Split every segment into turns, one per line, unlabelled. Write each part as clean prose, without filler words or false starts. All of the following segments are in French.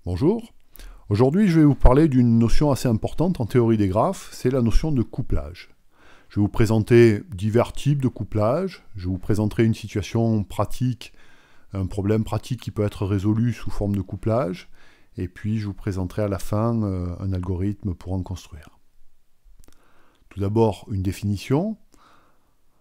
Bonjour. Aujourd'hui, je vais vous parler d'une notion assez importante en théorie des graphes, c'est la notion de couplage. Je vais vous présenter divers types de couplage, je vous présenterai une situation pratique, un problème pratique qui peut être résolu sous forme de couplage, et puis je vous présenterai à la fin un algorithme pour en construire. Tout d'abord, une définition.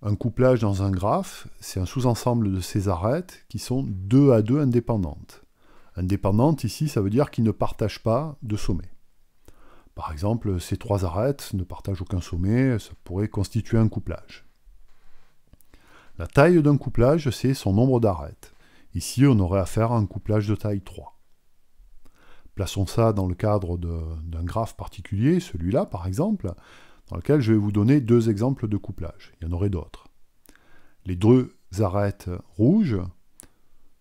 Un couplage dans un graphe, c'est un sous-ensemble de ces arêtes qui sont deux à deux indépendantes. Indépendante, ici, ça veut dire qu'ils ne partagent pas de sommet. Par exemple, ces trois arêtes ne partagent aucun sommet, ça pourrait constituer un couplage. La taille d'un couplage, c'est son nombre d'arêtes. Ici, on aurait affaire à un couplage de taille 3. Plaçons ça dans le cadre d'un graphe particulier, celui-là par exemple, dans lequel je vais vous donner deux exemples de couplage. Il y en aurait d'autres. Les deux arêtes rouges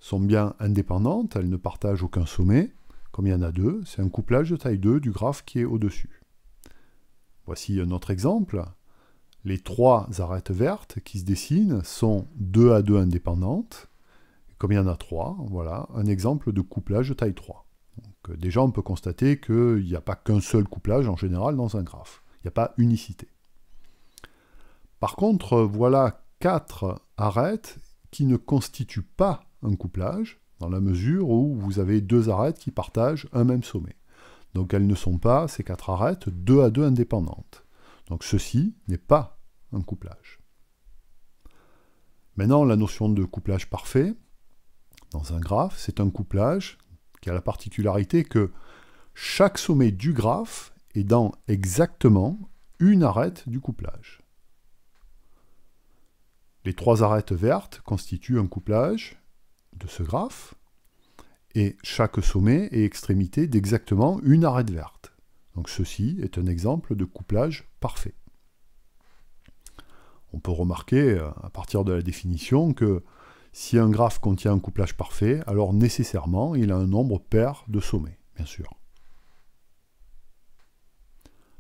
sont bien indépendantes, elles ne partagent aucun sommet. Comme il y en a deux, c'est un couplage de taille 2 du graphe qui est au-dessus. Voici un autre exemple. Les trois arêtes vertes qui se dessinent sont deux à deux indépendantes. Comme il y en a trois, voilà un exemple de couplage de taille 3. Donc, déjà, on peut constater qu'il n'y a pas qu'un seul couplage en général dans un graphe. Il n'y a pas unicité. Par contre, voilà quatre arêtes qui ne constituent pas un couplage, dans la mesure où vous avez deux arêtes qui partagent un même sommet. Donc elles ne sont pas, ces quatre arêtes, deux à deux indépendantes. Donc ceci n'est pas un couplage. Maintenant, la notion de couplage parfait, dans un graphe, c'est un couplage qui a la particularité que chaque sommet du graphe est dans exactement une arête du couplage. Les trois arêtes vertes constituent un couplage de ce graphe, et chaque sommet est extrémité d'exactement une arête verte. Donc ceci est un exemple de couplage parfait. On peut remarquer, à partir de la définition, que si un graphe contient un couplage parfait, alors nécessairement il a un nombre pair de sommets, bien sûr.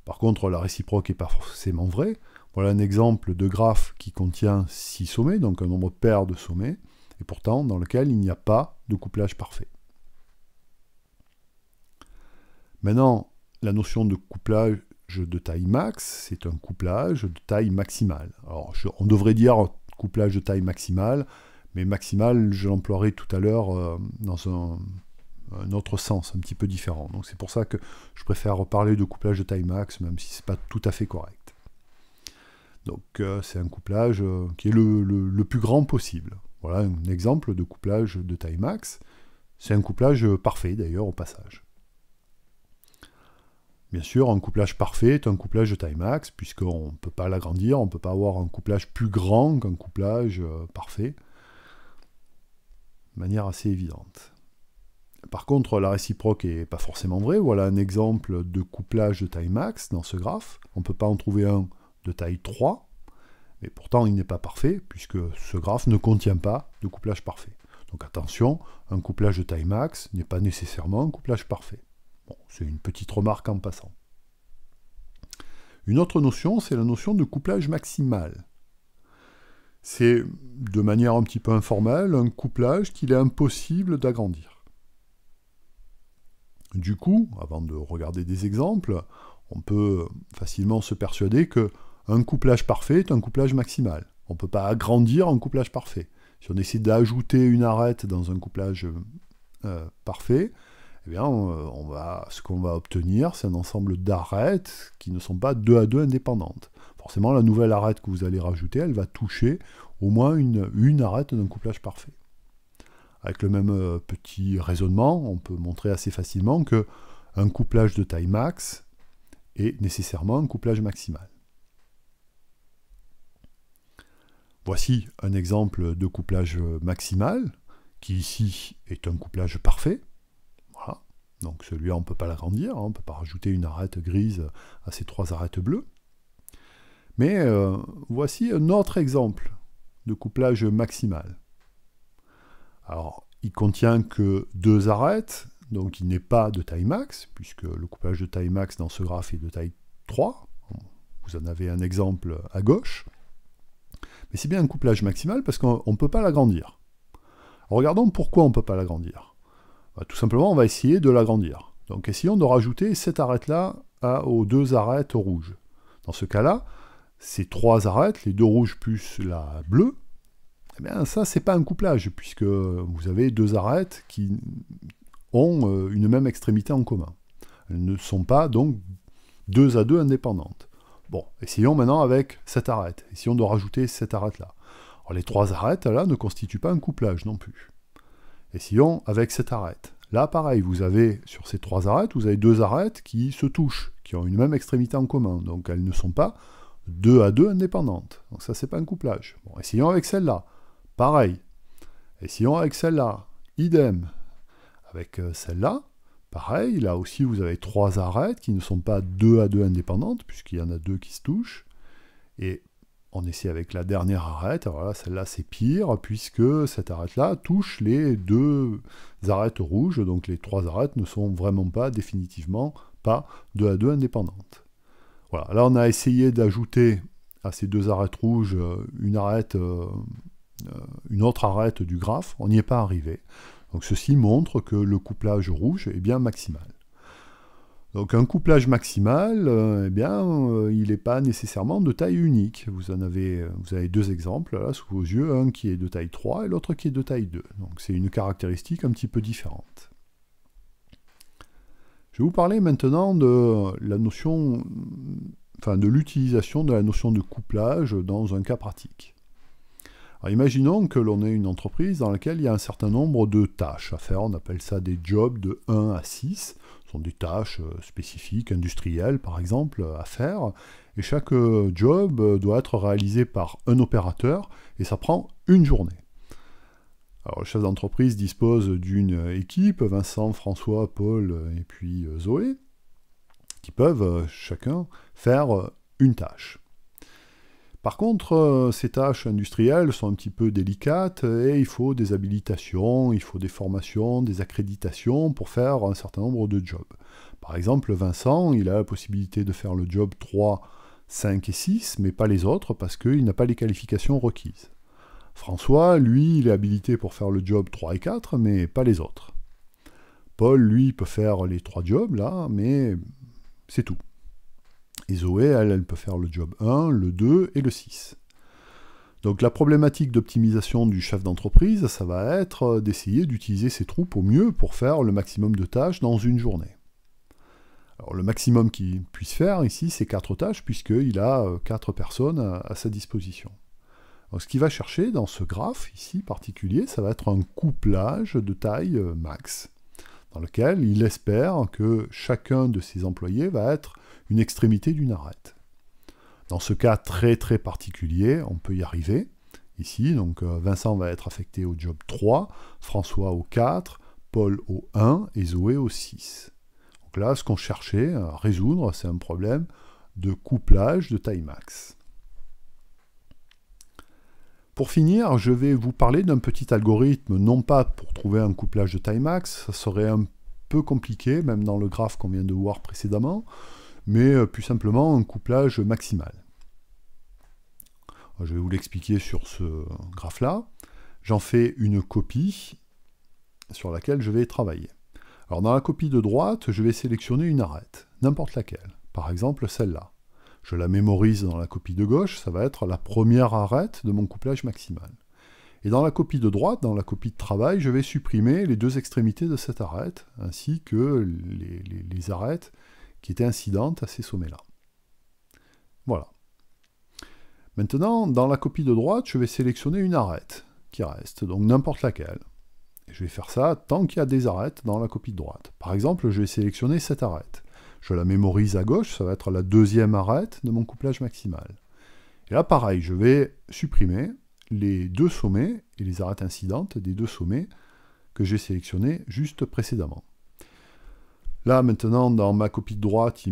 Par contre, la réciproque n'est pas forcément vraie. Voilà un exemple de graphe qui contient 6 sommets, donc un nombre pair de sommets, et pourtant dans lequel il n'y a pas de couplage parfait. Maintenant, la notion de couplage de taille max, c'est un couplage de taille maximale. Alors, on devrait dire couplage de taille maximale, mais maximal, je l'emploierai tout à l'heure dans un autre sens, un petit peu différent. Donc c'est pour ça que je préfère parler de couplage de taille max, même si ce n'est pas tout à fait correct. Donc c'est un couplage qui est le plus grand possible. Voilà un exemple de couplage de taille max. C'est un couplage parfait, d'ailleurs, au passage. Bien sûr, un couplage parfait est un couplage de taille max, puisqu'on ne peut pas l'agrandir, on ne peut pas avoir un couplage plus grand qu'un couplage parfait, de manière assez évidente. Par contre, la réciproque n'est pas forcément vraie. Voilà un exemple de couplage de taille max dans ce graphe. On ne peut pas en trouver un de taille 3, mais pourtant il n'est pas parfait, puisque ce graphe ne contient pas de couplage parfait. Donc attention, un couplage de taille max n'est pas nécessairement un couplage parfait. Bon, c'est une petite remarque en passant. Une autre notion, c'est la notion de couplage maximal. C'est, de manière un petit peu informelle, un couplage qu'il est impossible d'agrandir. Du coup, avant de regarder des exemples, on peut facilement se persuader qu'un couplage parfait est un couplage maximal. On ne peut pas agrandir un couplage parfait. Si on essaie d'ajouter une arête dans un couplage parfait, eh bien, ce qu'on va obtenir, c'est un ensemble d'arêtes qui ne sont pas deux à deux indépendantes. Forcément, la nouvelle arête que vous allez rajouter, elle va toucher au moins une arête d'un couplage parfait. Avec le même petit raisonnement, on peut montrer assez facilement qu'un couplage de taille max est nécessairement un couplage maximal. Voici un exemple de couplage maximal, qui ici est un couplage parfait. Voilà. Donc celui-là, on ne peut pas l'agrandir, on ne peut pas rajouter une arête grise à ces trois arêtes bleues. Mais voici un autre exemple de couplage maximal. Alors, il contient que deux arêtes, donc il n'est pas de taille max, puisque le couplage de taille max dans ce graphe est de taille 3. Vous en avez un exemple à gauche. Mais c'est bien un couplage maximal parce qu'on ne peut pas l'agrandir. Regardons pourquoi on ne peut pas l'agrandir. Tout simplement, on va essayer de l'agrandir. Donc essayons de rajouter cette arête-là aux deux arêtes rouges. Dans ce cas-là, ces trois arêtes, les deux rouges plus la bleue, eh bien ça, c'est pas un couplage, puisque vous avez deux arêtes qui ont une même extrémité en commun. Elles ne sont pas donc deux à deux indépendantes. Bon, essayons maintenant avec cette arête. Essayons de rajouter cette arête-là. Alors les trois arêtes, là, ne constituent pas un couplage non plus. Essayons avec cette arête. Là, pareil, vous avez, sur ces trois arêtes, vous avez deux arêtes qui se touchent, qui ont une même extrémité en commun. Donc elles ne sont pas deux à deux indépendantes. Donc ça, c'est pas un couplage. Bon, essayons avec celle-là. Pareil. Essayons avec celle-là. Idem. Avec celle-là, pareil, là aussi vous avez trois arêtes qui ne sont pas deux à deux indépendantes, puisqu'il y en a deux qui se touchent. Et on essaie avec la dernière arête. Alors là, celle-là c'est pire, puisque cette arête-là touche les deux arêtes rouges, donc les trois arêtes ne sont vraiment pas, définitivement, pas deux à deux indépendantes. Voilà, là on a essayé d'ajouter à ces deux arêtes rouges une autre arête du graphe, on n'y est pas arrivé. Donc ceci montre que le couplage rouge est bien maximal. Donc un couplage maximal, il n'est pas nécessairement de taille unique. Vous avez deux exemples là sous vos yeux, un qui est de taille 3 et l'autre qui est de taille 2. Donc c'est une caractéristique un petit peu différente. Je vais vous parler maintenant de la notion, de l'utilisation de la notion de couplage dans un cas pratique. Alors, imaginons que l'on ait une entreprise dans laquelle il y a un certain nombre de tâches à faire. On appelle ça des jobs de 1 à 6. Ce sont des tâches spécifiques, industrielles par exemple, à faire. Et chaque job doit être réalisé par un opérateur et ça prend une journée. Alors le chef d'entreprise dispose d'une équipe, Vincent, François, Paul et puis Zoé, qui peuvent chacun faire une tâche. Par contre, ces tâches industrielles sont un petit peu délicates et il faut des habilitations, il faut des formations, des accréditations pour faire un certain nombre de jobs. Par exemple, Vincent, il a la possibilité de faire le job 3, 5 et 6, mais pas les autres parce qu'il n'a pas les qualifications requises. François, lui, il est habilité pour faire le job 3 et 4, mais pas les autres. Paul, lui, peut faire les 3 jobs, là, mais c'est tout. Et Zoé, elle peut faire le job 1, le 2 et le 6. Donc la problématique d'optimisation du chef d'entreprise, ça va être d'essayer d'utiliser ses troupes au mieux pour faire le maximum de tâches dans une journée. Alors le maximum qu'il puisse faire ici, c'est 4 tâches, puisqu'il a 4 personnes à sa disposition. Donc ce qu'il va chercher dans ce graphe ici particulier, ça va être un couplage de taille max, dans lequel il espère que chacun de ses employés va être une extrémité d'une arête. Dans ce cas très très particulier, on peut y arriver. Ici, donc Vincent va être affecté au job 3, François au 4, Paul au 1 et Zoé au 6. Donc là, ce qu'on cherchait à résoudre, c'est un problème de couplage de taille max. Pour finir, je vais vous parler d'un petit algorithme, non pas pour trouver un couplage de taille max, ça serait un peu compliqué, même dans le graphe qu'on vient de voir précédemment, mais plus simplement un couplage maximal. Je vais vous l'expliquer sur ce graphe-là. J'en fais une copie sur laquelle je vais travailler. Alors dans la copie de droite, je vais sélectionner une arête, n'importe laquelle, par exemple celle-là. Je la mémorise dans la copie de gauche, ça va être la première arête de mon couplage maximal. Et dans la copie de droite, dans la copie de travail, je vais supprimer les deux extrémités de cette arête, ainsi que les arêtes qui étaient incidentes à ces sommets-là. Voilà. Maintenant, dans la copie de droite, je vais sélectionner une arête qui reste, donc n'importe laquelle. Et je vais faire ça tant qu'il y a des arêtes dans la copie de droite. Par exemple, je vais sélectionner cette arête. Je la mémorise à gauche, ça va être la deuxième arête de mon couplage maximal. Et là, pareil, je vais supprimer les deux sommets et les arêtes incidentes des deux sommets que j'ai sélectionnés juste précédemment. Là, maintenant, dans ma copie de droite,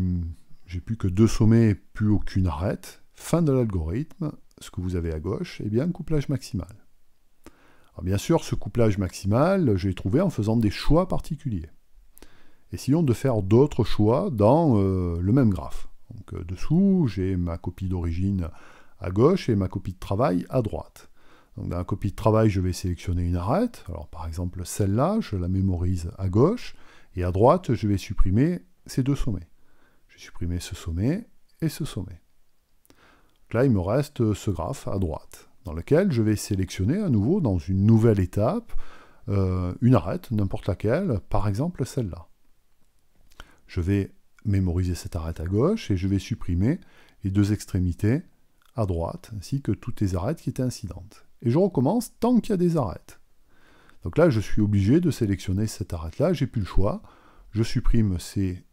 j'ai plus que deux sommets, plus aucune arête. Fin de l'algorithme, ce que vous avez à gauche, eh bien, couplage maximal. Alors, bien sûr, ce couplage maximal, je l'ai trouvé en faisant des choix particuliers. Essayons de faire d'autres choix dans le même graphe. Donc, dessous, j'ai ma copie d'origine à gauche et ma copie de travail à droite. Donc dans la copie de travail, je vais sélectionner une arête. Alors par exemple celle-là, je la mémorise à gauche, et à droite, je vais supprimer ces deux sommets. Je vais supprimer ce sommet et ce sommet. Donc là, il me reste ce graphe à droite, dans lequel je vais sélectionner à nouveau, dans une nouvelle étape, une arête, n'importe laquelle, par exemple celle-là. Je vais mémoriser cette arête à gauche, et je vais supprimer les deux extrémités à droite, ainsi que toutes les arêtes qui étaient incidentes. Et je recommence tant qu'il y a des arêtes. Donc là, je suis obligé de sélectionner cette arête-là, j'ai plus le choix. Je supprime ces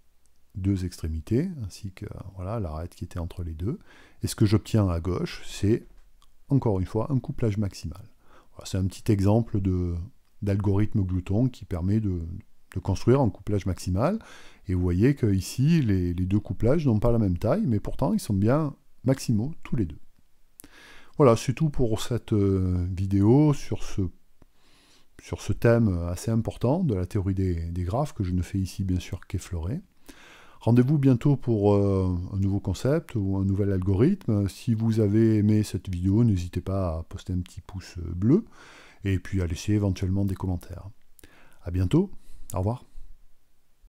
deux extrémités, ainsi que voilà, l'arête qui était entre les deux. Et ce que j'obtiens à gauche, c'est, encore une fois, un couplage maximal. Voilà, c'est un petit exemple d'algorithme glouton qui permet de construire un couplage maximal. Et vous voyez qu'ici, les deux couplages n'ont pas la même taille, mais pourtant, ils sont bien maximaux tous les deux. Voilà, c'est tout pour cette vidéo sur ce thème assez important de la théorie des graphes, que je ne fais ici bien sûr qu'effleurer. Rendez-vous bientôt pour un nouveau concept ou un nouvel algorithme. Si vous avez aimé cette vidéo, n'hésitez pas à poster un petit pouce bleu, et puis à laisser éventuellement des commentaires. A bientôt, au revoir.